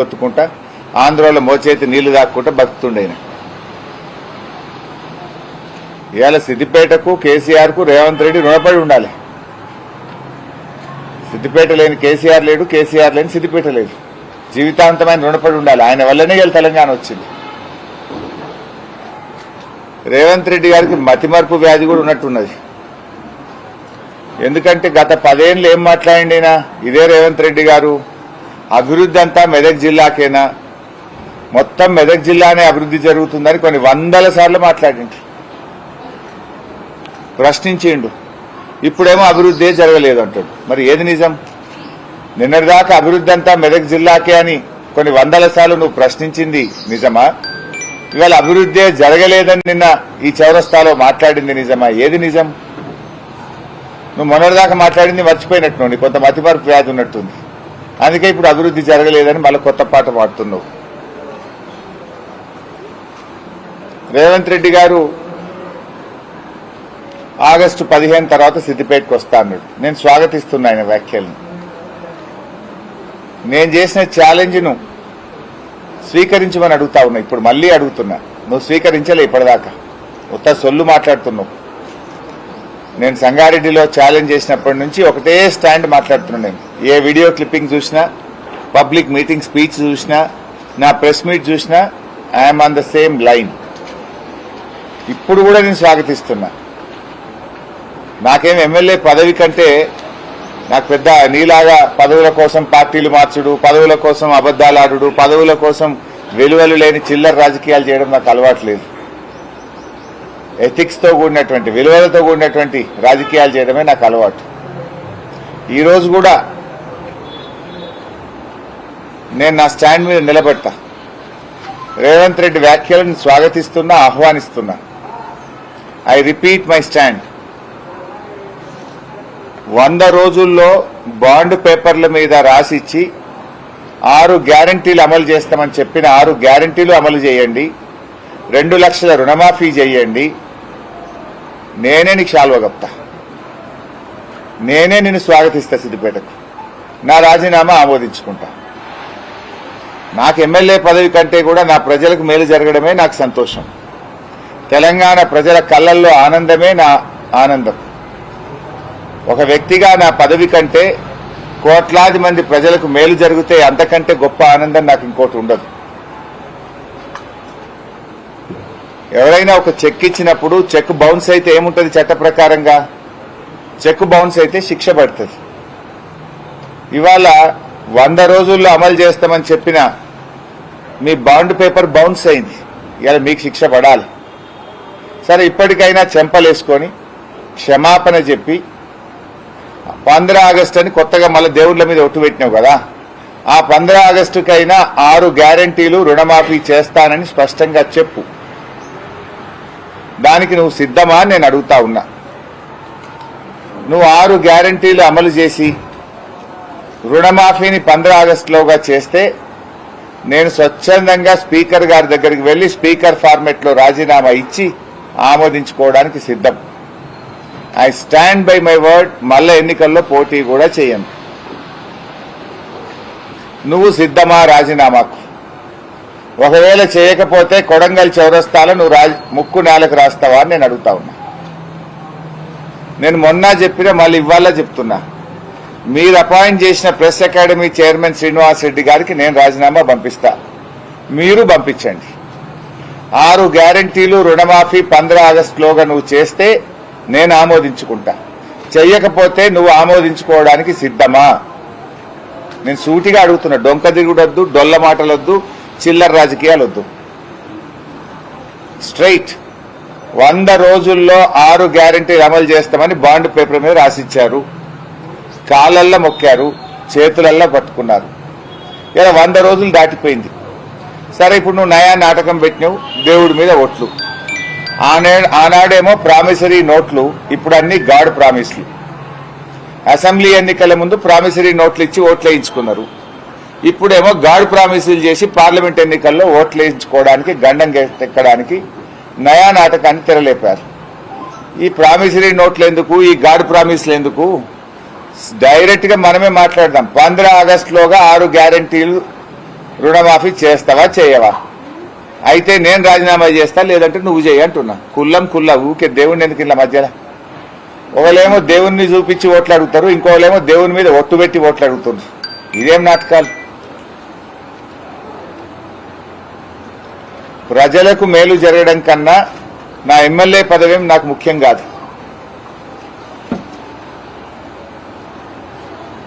కొట్టుకుంటా ఆంధ్రలో మోచేతి నీళ్లు దాక్కుంటా బతుకుతుండేన. ఇవాళ సిద్దిపేటకు కేసీఆర్కు రేవంత్ రెడ్డి రుణపడి ఉండాలి. సిద్దిపేట లేని కేసీఆర్ లేడు, కేసీఆర్ లేని సిద్దిపేట లేదు. జీవితాంతమైన రుణపడి ఉండాలి. ఆయన వల్లనే ఇలా తెలంగాణ వచ్చింది. రేవంత్ రెడ్డి గారికి మతిమరుపు వ్యాధి కూడా ఉన్నట్టున్నది. ఎందుకంటే గత 10 ఏళ్ళు ఏం మాట్లాడిండినా ఇదే రేవంత్ రెడ్డి గారు అభివృద్ధి అంతా మెదక్ జిల్లాకేనా, మొత్తం మెదక్ జిల్లానే అభివృద్ధి జరుగుతుందని కొన్ని వందల సార్లు మాట్లాడిండు, ప్రశ్నించిండు. ఇప్పుడేమో అభివృద్ధి జరగలేదు అంటాడు. మరి ఏది నిజం? నిన్నటిదాకా అభివృద్ధి అంతా మెదక్ జిల్లాకే అని కొన్ని వందల సార్లు నువ్వు ప్రశ్నించింది నిజమా? ఇవాళ అభివృద్ధి జరగలేదని నిన్న ఈ చౌరస్తాలో మాట్లాడింది నిజమా? ఏది నిజం? నువ్వు మొన్నటిదాకా మాట్లాడింది మర్చిపోయినట్టు, కొంత మతిమరుపు వ్యాధి ఉన్నట్టుంది. అందుకే ఇప్పుడు అభివృద్ధి జరగలేదని మళ్ళీ కొత్త పాట పాడుతున్నావు. రేవంత్ రెడ్డి గారు ఆగస్టు 15 తర్వాత సిద్దిపేటకు వస్తా అన్నాడు. నేను స్వాగతిస్తున్నా ఆయన వ్యాఖ్యలను. నేను చేసిన ఛాలెంజ్ను స్వీకరించమని అడుగుతా ఉన్నా. ఇప్పుడు మళ్లీ అడుగుతున్నా. నువ్వు స్వీకరించలే ఇప్పటిదాకా, ఉత్త సొల్లు మాట్లాడుతున్నావు. నేను సంగారెడ్డిలో ఛాలెంజ్ చేసినప్పటి నుంచి ఒకటే స్టాండ్ మాట్లాడుతున్నాను. నేను ఏ వీడియో క్లిప్పింగ్ చూసినా, పబ్లిక్ మీటింగ్ స్పీచ్ చూసినా, నా ప్రెస్ మీట్ చూసినా I'm on the same line. ఇప్పుడు కూడా నేను స్వాగతిస్తున్నా. నాకేం ఎమ్మెల్యే పదవి కంటే నాకు పెద్ద నీలాగా పదవుల కోసం పార్టీలు మార్చుడు, పదవుల కోసం అబద్దాలు ఆడుడు, పదవుల కోసం విలువలు లేని చిల్లర రాజకీయాలు చేయడం నాకు అలవాటు లేదు. ఎథిక్స్ తో కూడినటువంటి, విలువలతో కూడినటువంటి రాజకీయాలు చేయడమే నాకు అలవాటు. ఈరోజు కూడా నేను నా స్టాండ్ మీద నిలబెడతా. రేవంత్ రెడ్డి వ్యాఖ్యలను స్వాగతిస్తున్నా, ఆహ్వానిస్తున్నా. I repeat my stand. 100 రోజుల్లో బాండ్ పేపర్ల మీద రాసిచ్చి 6 గ్యారంటీలు అమలు చేస్తామని చెప్పిన 6 గ్యారంటీలు అమలు చేయండి. 2 లక్షల రుణమాఫీ చేయండి. నేనే నీకు శాల్వ కప్తా. నేనే నిన్ను స్వాగతిస్తా సిద్దిపేటకు. నా రాజీనామా ఆమోదించుకుంటా. నాకు ఎమ్మెల్యే పదవి కంటే కూడా నా ప్రజలకు మేలు జరగడమే నాకు సంతోషం. తెలంగాణ ప్రజల కళ్ళల్లో ఆనందమే నా ఆనందం. ఒక వ్యక్తిగా నా పదవి కంటే కోట్లాది మంది ప్రజలకు మేలు జరిగితే అంతకంటే గొప్ప ఆనందం నాకు ఇంకోటి ఉండదు. ఎవరైనా ఒక చెక్ ఇచ్చినప్పుడు చెక్ బౌన్స్ అయితే ఏముంటుంది? చట్ట ప్రకారంగా చెక్ బౌన్స్ అయితే శిక్ష పడుతుంది. ఇవాళ 100 రోజుల్లో అమలు చేస్తామని చెప్పిన మీ బాండ్ పేపర్ బౌన్స్ అయింది. ఇవాళ మీకు శిక్ష పడాలి. సరే, ఇప్పటికైనా చెంపలేసుకొని క్షమాపణ చెప్పి 15 ఆగస్టు అని కొత్తగా మళ్ళీ దేవుళ్ల మీద ఒట్టు పెట్టినావు కదా, ఆ 15 ఆగస్టుకైనా 6 గ్యారంటీలు రుణమాఫీ చేస్తానని స్పష్టంగా చెప్పు. దానికి నువ్వు సిద్ధమా అని నేను అడుగుతా ఉన్నా. నువ్వు 6 గ్యారంటీలు అమలు చేసి రుణమాఫీని 15 ఆగస్టులోగా చేస్తే నేను స్వచ్ఛందంగా స్పీకర్ గారి దగ్గరికి వెళ్లి స్పీకర్ ఫార్మెట్ లో రాజీనామా ఇచ్చి ఆమోదించుకోవడానికి సిద్ధం. I stand by my word. మళ్ళా ఎన్నికల్లో పోటీ కూడా చేయను. నువ్వు సిద్ధమా రాజీనామాకు? ఒకవేళ చేయకపోతే కొడంగల్ చౌరస్తాలో నువ్వు ముక్కు నేలకు రాస్తావా అని నేను అడుగుతా ఉన్నా. నేను మొన్న చెప్పినా మళ్ళీ ఇవాళ చెప్తున్నా. మీరు అపాయింట్ చేసిన press academy chairman Srinivas Reddy గారికి నేను రాజీనామా పంపిస్తా. మీరు పంపించండి. 6 గ్యారంటీలు రుణమాఫీ 15 ఆగస్టులోగా నువ్వు చేస్తే నేను ఆమోదించుకుంటా. చెయ్యకపోతే నువ్వు ఆమోదించుకోవడానికి సిద్ధమా? నేను సూటిగా అడుగుతున్నా. డొంక దిగుడొద్దు, డొల్ల మాటలొద్దు, చిల్లర రాజకీయాలు వద్దు. స్ట్రైట్ 100 రోజుల్లో 6 గ్యారంటీలు అమలు చేస్తామని బాండ్ పేపర్ మీద రాసిచ్చారు. కాళ్ళల్లో మొక్కారు, చేతులల్లో పట్టుకున్నారు. ఇలా 100 రోజులు దాటిపోయింది. సరే, ఇప్పుడు నువ్వు నయా నాటకం పెట్టినావు. దేవుడి మీద ఓట్లు. ఆనాడేమో ప్రామిసరీ నోట్లు, ఇప్పుడు అన్ని గాడ్ ప్రామిస్లు. అసెంబ్లీ ఎన్నికల ముందు ప్రామిసరీ నోట్లు ఇచ్చి ఓట్లు వేయించుకున్నారు. ఇప్పుడేమో గాడ్ ప్రామిసులు చేసి పార్లమెంట్ ఎన్నికల్లో ఓట్లు వేయించుకోవడానికి, గండం ఎక్కడానికి నయా నాటకాన్ని తెరలేపారు. ఈ ప్రామిసరీ నోట్లు ఎందుకు? ఈ గాడ్ ప్రామిస్లు ఎందుకు? డైరెక్ట్ గా మనమే మాట్లాడదాం. 15 ఆగస్టులోగా 6 గ్యారంటీలు రుణమాఫీ చేస్తావా చేయవా? అయితే నేను రాజీనామా చేస్తా, లేదంటే నువ్వు చేయి అంటున్నా. కుల్ల ఊకే దేవుణ్ణి ఎందుకు ఇలా మధ్యలో? ఒకళ్ళేమో దేవుణ్ణి చూపించి ఓట్లు అడుగుతారు, ఇంకోళ్ళేమో దేవుని మీద ఒట్టు పెట్టి ఓట్లు అడుగుతున్నారు. ఇదేం నాటకాలు? ప్రజలకు మేలు జరగడం కన్నా నా ఎమ్మెల్యే పదవేం నాకు ముఖ్యం కాదు.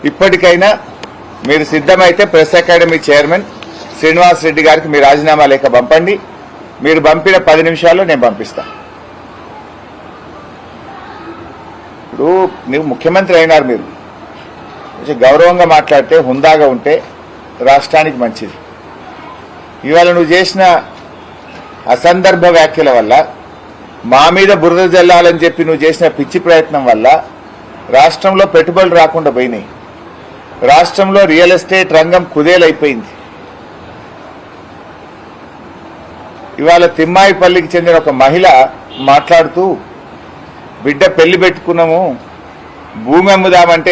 ఇప్పటికైనా మీరు సిద్ధమైతే press academy chairman Srinivas Reddy గారికి మీ రాజీనామా లేఖ పంపండి. మీరు పంపిన 10 నిమిషాల్లో నేను పంపిస్తా. ఇప్పుడు నువ్వు ముఖ్యమంత్రి అయినారు, మీరు కొంచెం గౌరవంగా మాట్లాడితే, హుందాగా ఉంటే రాష్ట్రానికి మంచిది. ఇవాళ నువ్వు చేసిన అసందర్భ వ్యాఖ్యల వల్ల, మా మీద బురద జల్లాలని చెప్పి నువ్వు చేసిన పిచ్చి ప్రయత్నం వల్ల రాష్ట్రంలో పెట్టుబడులు రాకుండా పోయినాయి. రాష్ట్రంలో రియల్ ఎస్టేట్ రంగం కుదేలైపోయింది. ఇవాళ తిమ్మాయిపల్లికి చెందిన ఒక మహిళ మాట్లాడుతూ, బిడ్డ పెళ్లి పెట్టుకున్నాము, భూమి అమ్ముదామంటే